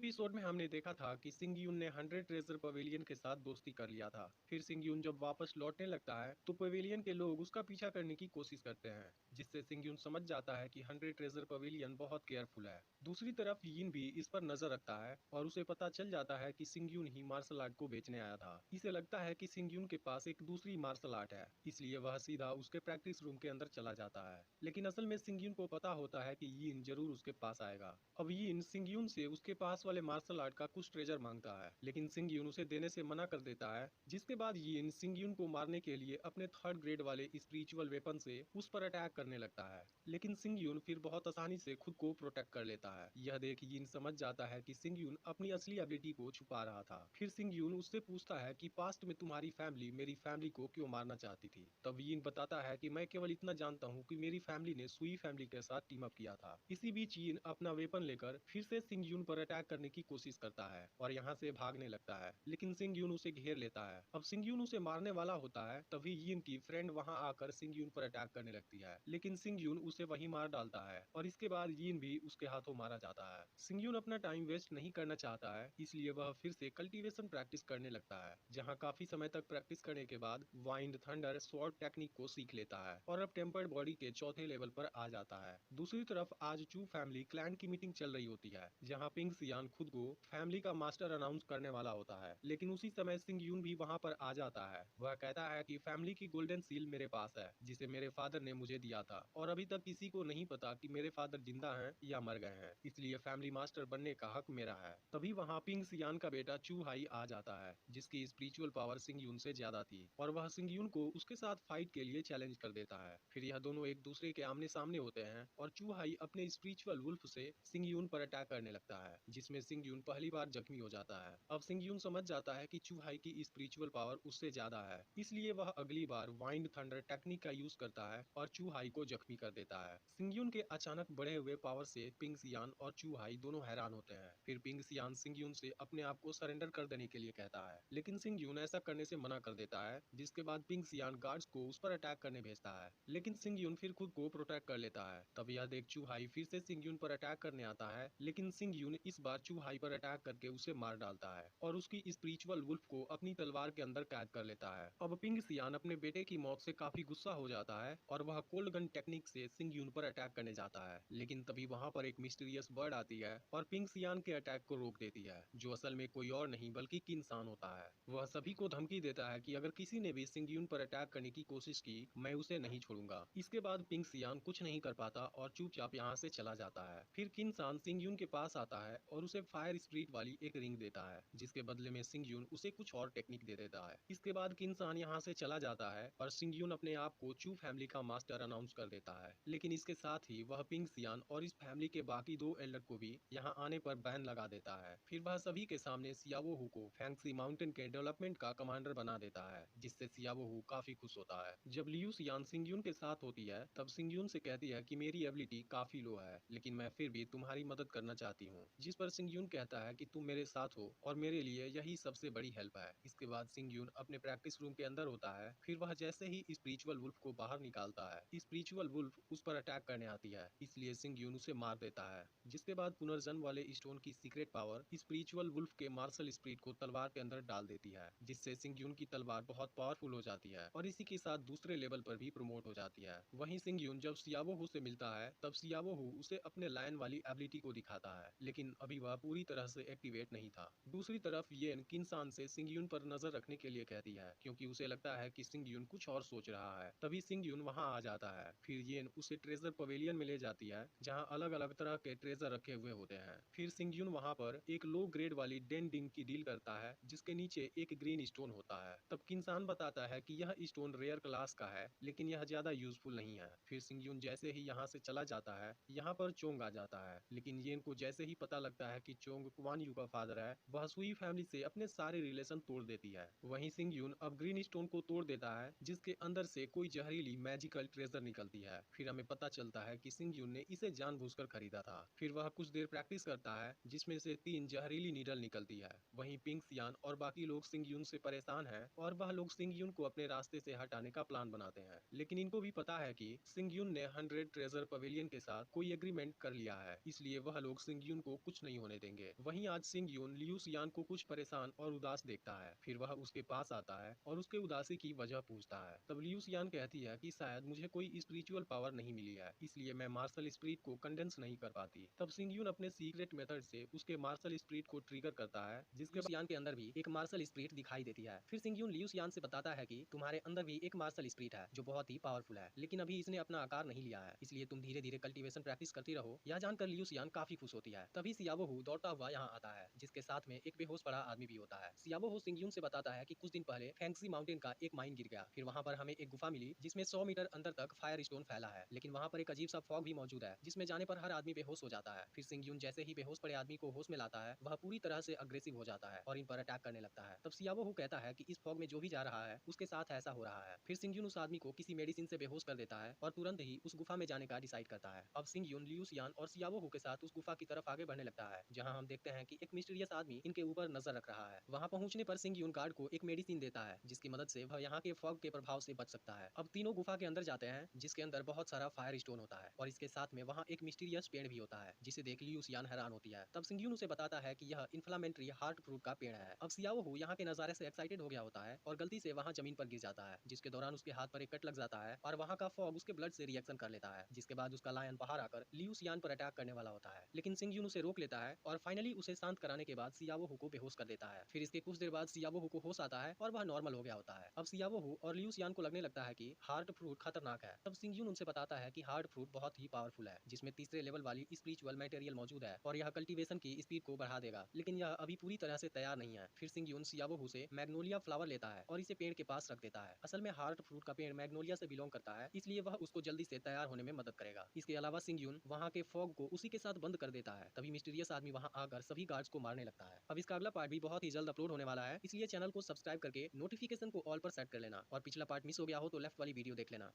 Episode में हमने देखा था कि सिंग यून ने 100 ट्रेजर पवेलियन के साथ दोस्ती कर लिया था। फिर सिंग यून जब वापस लौटने लगता है तो पवेलियन के लोग उसका पीछा करने की कोशिश करते हैं, जिससे सिंग यून समझ जाता है कि 100 ट्रेजर पवेलियन बहुत केयरफुल है। दूसरी तरफ यिन भी इस पर नजर रखता है और उसे पता चल जाता है कि सिंग यून ही मार्शल आर्ट को बेचने आया था। इसे लगता है कि सिंग यून के पास एक दूसरी मार्शल आर्ट है, इसलिए वह सीधा उसके प्रैक्टिस रूम के अंदर चला जाता है। लेकिन असल में सिंग यून को पता होता है कि यिन जरूर उसके पास आएगा। अब यिन सिंग यून से उसके पास वाले मार्शल आर्ट का कुछ ट्रेजर मांगता है, लेकिन सिंग यून उसे देने से मना कर देता है। जिसके बाद यिन सिंग यून को मारने के लिए अपने 3rd ग्रेड वाले स्पिरिचुअल वेपन से उस पर अटैक करने लगता है, लेकिन सिंग यून फिर बहुत आसानी से खुद को प्रोटेक्ट कर लेता है। यह देख यिन समझ जाता है कि सिंग यून अपनी असली एबिलिटी को छुपा रहा था। फिर सिंग यून उससे पूछता है कि पास्ट में तुम्हारी फैमिली मेरी फैमिली को क्यों मारना चाहती थी। तब यिन बताता है कि मैं केवल इतना जानता हूँ कि मेरी फैमिली ने सुई फैमिली के साथ टीम अप किया था। इसी बीच यिन अपना वेपन लेकर फिर से सिंग यून पर अटैक करने की कोशिश करता है और यहाँ से भागने लगता है, लेकिन सिंग यून उसे घेर लेता है। अब सिंग यून उसे मारने वाला होता है, तभी यिन की फ्रेंड वहाँ आकर सिंग यून पर अटैक करने लगती है, लेकिन सिंग यून उसे वहीं मार डालता है और इसके बाद यिन भी उसके हाथों मारा जाता है। सिंग यून अपना टाइम वेस्ट नहीं करना चाहता है, इसलिए वह फिर से कल्टीवेशन प्रैक्टिस करने लगता है, जहाँ काफी समय तक प्रैक्टिस करने के बाद वाइंड थंडर स्वॉर्ड टेक्निक को सीख लेता है और अब टेम्पर्ड बॉडी के चौथे लेवल पर आ जाता है। दूसरी तरफ आज चू फैमिली क्लैन की मीटिंग चल रही होती है, जहां पिंग सियान खुद को फैमिली का मास्टर अनाउंस करने वाला होता है, लेकिन उसी समय सिंग यून भी वहां पर आ जाता है। वह कहता है कि फैमिली की गोल्डन सील मेरे पास है, जिसे मेरे फादर ने मुझे दिया था और अभी तक किसी को नहीं पता कि मेरे फादर जिंदा हैं या मर गए हैं, इसलिए फैमिली मास्टर बनने का हक मेरा है। तभी वहाँ पिंग सियान का बेटा चू हाई आ जाता है, जिसकी स्पिरिचुअल पावर सिंग यून से ज्यादा थी और वह सिंग यून को उसके साथ फाइट के लिए चैलेंज कर देता है। फिर यह दोनों एक दूसरे के आमने सामने होते हैं और चू हाई अपने स्पिरिचुअल वुल्फ से सिंग यून पर अटैक करने लगता है, जिसमें सिंग यून पहली बार जख्मी हो जाता है। अब सिंग यून समझ जाता है कि चू हाई की स्पिरिचुअल पावर उससे ज्यादा है, इसलिए वह अगली बार वाइंड थंडर टेक्निक का यूज करता है और चू हाई को जख्मी कर देता है। सिंग यून के अचानक बढ़े हुए पावर से पिंग सियान और चू हाई दोनों हैरान होते हैं। फिर पिंग सियान सिंग यून से अपने आप को सरेंडर कर देने के लिए कहता है, लेकिन सिंग यून ऐसा करने से मना कर देता है, जिसके बाद पिंग सियान गार्ड्स को उस पर अटैक करने भेजता है, लेकिन सिंग यून फिर खुद को प्रोटेक्ट कर लेता है। तब यह देख चू हाई फिर से सिंग यून पर अटैक करने आता है, लेकिन सिंग यून इस बार चू हाई पर अटैक करके उसे मार डालता है और उसकी स्पिरिचुअल वुल्फ को अपनी तलवार के अंदर कैद कर लेता है। अब पिंग सियान अपने बेटे की मौत से काफी गुस्सा हो जाता है और वह कोल्ड गन टेक्निक से सिंग यून पर अटैक करने जाता है, लेकिन तभी वहां पर एक मिस्टीरियस बर्ड आती है और पिंग सियान के अटैक को रोक देती है, जो असल में कोई और नहीं बल्कि किन्सान होता है। वह सभी को धमकी देता है कि अगर किसी ने भी सिंग यून पर अटैक करने की कोशिश की, मैं उसे नहीं छोड़ूंगा। इसके बाद पिंग सियान कुछ नहीं कर पाता और चुपचाप यहाँ से चला जाता है। फिर किन्सान सिंग यून के पास आता है और उसे फायर स्प्रिट वाली एक रिंग देता है, जिसके बदले में सिंग यून उसे कुछ और टेक्निक दे देता है। इसके बाद किन्सान यहाँ से चला जाता है और सिंग यून अपने आप को चू फैमिली का मास्टर अनाउंस कर देता है, लेकिन इसके साथ ही वह पिंग सियान और इस फैमिली के बाकी 2 एल्डर को भी यहाँ आने पर बैन लगा देता है। फिर वह सभी के सामने सियावो हु को फैंक्सी माउंटेन के डेवलपमेंट का कमांडर बना देता है, जिससे सियावो हु काफी खुश होता है। जब लियू सियान सिंग यून के साथ होती है, तब सिंग यून से कहती है कि मेरी एबिलिटी काफी लो है, लेकिन मैं फिर भी तुम्हारी मदद करना चाहती हूँ। जिस पर सिंग यून कहता है कि तुम मेरे साथ हो और मेरे लिए यही सबसे बड़ी हेल्प है। इसके बाद सिंग यून अपने प्रैक्टिस रूम के अंदर होता है। फिर वह जैसे ही स्पिरिचुअल वुल्फ को बाहर निकालता है, स्पिरिचुअल वुल्फ उस पर अटैक करने आती है, इसलिए सिंग यून उसे मार देता है। जिसके बाद पुनर्जन्म वाले स्टोन की सीक्रेट पावर स्पिरिचुअल वुल्फ के मार्शल स्पिरिट को तलवार के अंदर डाल देती है, जिससे सिंग यून की तलवार बहुत पावरफुल हो जाती है और इसी के साथ दूसरे लेवल पर भी प्रमोट हो जाती है। वहीं सिंग यून जब सियावो हु से मिलता है, तब सियावो हु उसे अपने लायन वाली एबिलिटी को दिखाता है, लेकिन अभी वह पूरी तरह से एक्टिवेट नहीं था। दूसरी तरफ येन किन्सान से सिंग यून पर नजर रखने के लिए कहती है, क्योंकि उसे लगता है कि सिंग यून कुछ और सोच रहा है। तभी सिंग यून वहां आ जाता है। फिर येन उसे ट्रेजर पवेलियन में ले जाती है, जहां अलग अलग तरह के ट्रेजर रखे हुए होते हैं। फिर सिंग यून वहां पर एक लो ग्रेड वाली डेन डिंग की डील करता है, जिसके नीचे एक ग्रीन स्टोन होता है। तब किन्सान बताता है कि यह स्टोन रेयर क्लास का है, लेकिन यह ज्यादा यूजफुल नहीं है। फिर सिंग यून जैसे ही यहाँ से चला जाता है, यहाँ पर चोंग आ जाता है, लेकिन येन को जैसे ही पता लगता है कि चोंग कुवान यू का फादर है, वह सुई फैमिली से अपने सारे रिलेशन तोड़ देती है। वहीं सिंग यून अब ग्रीन स्टोन को तोड़ देता है, जिसके अंदर से कोई जहरीली मैजिकल ट्रेजर निकलती है। फिर हमें पता चलता है कि सिंग यून ने इसे जानबूझकर खरीदा था। फिर वह कुछ देर प्रैक्टिस करता है, जिसमें से 3 जहरीली नीडल निकलती है। वहीं पिंग सियान और बाकी लोग सिंग यून से परेशान हैं और वह लोग सिंग यून को अपने रास्ते से हटाने का प्लान बनाते हैं, लेकिन इनको भी पता है कि सिंग यून ने 100 ट्रेजर पवेलियन के साथ कोई एग्रीमेंट कर लिया है, इसलिए वह लोग सिंग यून को कुछ नहीं होने होने देंगे। वहीं आज सिंग यून लियू सियान को कुछ परेशान और उदास देखता है। फिर वह उसके पास आता है और उसके उदासी की वजह पूछता है। तब लियू सियान कहती है कि शायद मुझे कोई स्पिरिचुअल पावर नहीं मिली है, इसलिए मैं मार्शल स्पिरिट को कंडेंस नहीं कर पाती। तब सिंग यून अपने सीक्रेट मेथड से उसके मार्शल स्पिरिट को ट्रिगर करता है, जिसके सियान के अंदर भी एक मार्शल स्पिरिट दिखाई देती है। फिर सिंग यून लियू सियान से बताता है कि तुम्हारे अंदर भी एक मार्शल स्पिरिट है जो बहुत ही पावरफुल है, लेकिन अभी इसने अपना आकार नहीं लिया है, इसलिए तुम धीरे धीरे कल्टीवेशन प्रैक्टिस करती रहो। यह जानकर लियू सियान काफी खुश होती है। तभी सियाबो हु दौड़ता हुआ यहाँ आता है, जिसके साथ में एक बेहोश पड़ा आदमी भी होता है। सियाबो हु सिंग यून से बताता है कि कुछ दिन पहले फैंक्सी माउंटेन का एक माइन गिर गया, फिर वहाँ पर हमें एक गुफा मिली जिसमें 100 मीटर अंदर तक फायर स्टोन फैला है, लेकिन वहाँ पर एक अजीब सा फॉग भी मौजूद है जिसमें जाने पर हर आदमी बेहोश हो जाता है। फिर सिंग यून जैसे ही बेहोश पड़े आदमी को होश में लाता है, वह पूरी तरह से अग्रेसिव हो जाता है और इन पर अटैक करने लगता है। तब सियाबो हु कहता है कि इस फॉग में जो भी जा रहा है उसके साथ ऐसा हो रहा है। फिर सिंग यून उस आदमी को किसी मेडिसिन से बेहोश कर देता है और तुरंत ही उस गुफा में जाने का डिसाइड करता है। अब सिंग यून लियू सियान और सियाबो हु के साथ उस गुफा की तरफ आगे बढ़ने लगता है, जहाँ हम देखते हैं कि एक मिस्टीरियस आदमी इनके ऊपर नजर रख रहा है। वहाँ पहुंचने पर सिंग यून गार्ड को एक मेडिसिन देता है जिसकी मदद से वह यहाँ के फॉग के प्रभाव से बच सकता है। अब तीनों गुफा के अंदर जाते हैं, जिसके अंदर बहुत सारा फायर स्टोन होता है और इसके साथ में वहाँ एक मिस्टीरियस पेड़ भी होता है, जिसे देख लियू सियान हैरान होती है। तब सिंग यून उसे बताता है कि यह इन्फ्लामेटरी हार्ट फ्रूट का पेड़ है। अब सियाओ हु यहाँ के नजारे से एक्साइटेड हो गया होता है और गलती से वहाँ जमीन पर गिर जाता है, जिसके दौरान उसके हाथ पर एक कट लग जाता है और वहाँ का फॉग उसके ब्लड से रिएक्शन कर लेता है, जिसके बाद उसका लायन बाहर आकर लियू सियान पर अटैक करने वाला होता है, लेकिन सिंग यून उसे रोक लेता है और फाइनली उसे शांत कराने के बाद सियाओ हु को बेहोश कर देता है। फिर इसके कुछ देर बाद सियाओ हु को होश आता है और वह नॉर्मल हो गया होता है। अब सियाओ हु और लियू सियान को लगने लगता है कि हार्ट फ्रूट खतरनाक है। तब सिंग यून उनसे बताता है कि हार्ट फ्रूट बहुत ही पावरफुल है, जिसमें तीसरे लेवल वाली स्पिरिचुअल मटेरियल मौजूद है और यह कल्टीवेशन की स्पीड को बढ़ा देगा, लेकिन यह अभी पूरी तरह से तैयार नहीं है। फिर सिंग यून सियाओ हु से मैग्नोलिया फ्लावर लेता है और इसे पेड़ के पास रख देता है। असल में हार्ट फ्रूट का पेड़ मैग्नोलिया से बिलोंग करता है, इसलिए वह उसको जल्दी से तैयार होने में मदद करेगा। इसके अलावा सिंग यून वहाँ के फॉग को उसी के साथ बंद कर देता है। तभी मिस्टीरियस आदमी वहाँ आकर सभी गार्ड्स को मारने लगता है। अब इसका अगला पार्ट भी बहुत ही जल्द अपलोड होने वाला है, इसलिए चैनल को सब्सक्राइब करके नोटिफिकेशन को ऑल पर सेट कर लेना और पिछला पार्ट मिस हो गया हो तो लेफ्ट वाली वीडियो देख लेना।